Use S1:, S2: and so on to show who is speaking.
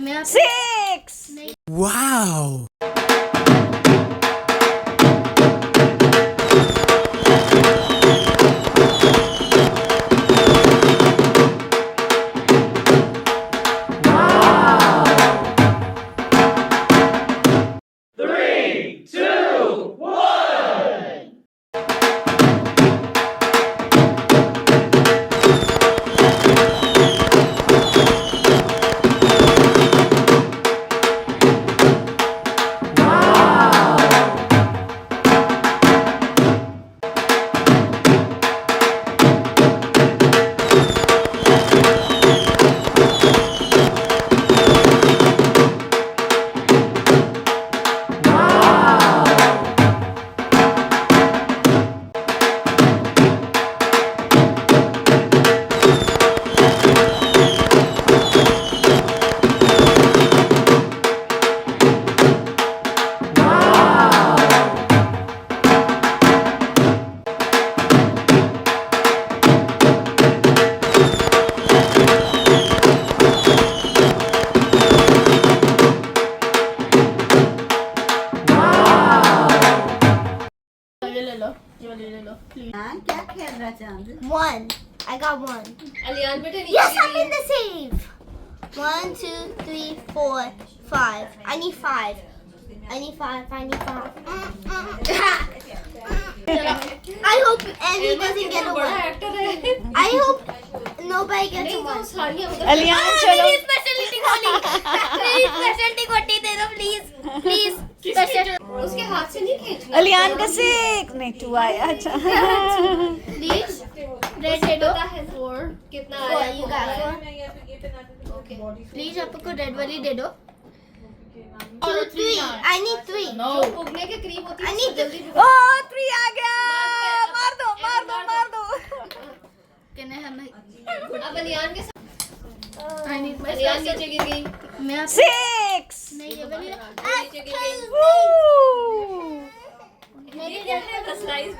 S1: 6.
S2: Wow!
S3: क्या खेलना चाहते?
S4: 1. I got 1.
S5: अलियान बेटे नीचे
S4: Yes, I'm in the save. 1, 2, 3, 4, 5. I need 5. I need 5. I need 5. I hope Annie doesn't get
S5: बड़ा
S4: away.
S5: Actor है
S4: I hope nobody gets
S5: नहीं तो
S4: away.
S5: साड़ियाँ
S1: अलियान चलो
S4: मेरी स्पेशलिटी खोली. मेरी स्पेशलिटी कोटी दे दो प्लीज. प्लीज. स्पेशल.
S5: उसके हाथ से नहीं खींचना
S1: अलियान का 6 नहीं 2 आया अच्छा
S4: प्लीज. रेड दे दो.
S5: 4 कितना
S4: 4.
S5: आया
S4: You got 4.
S5: ओके
S4: प्लीज आपको रेड वाली दे दो. 2, 3. I need 3.
S5: जो उगने के करीब होती है
S4: I need
S5: उसको जल्दी
S1: ओ 3 आ गया मार दो
S4: Can I have my?
S5: अब अलियान के साथ
S4: I need my
S5: अलियान
S4: special.
S5: नीचे गिर गई
S4: मैं
S1: 6
S4: नहीं ये वाली.
S5: नीचे गिर गई
S1: Woo!
S5: ये क्या है बस राइस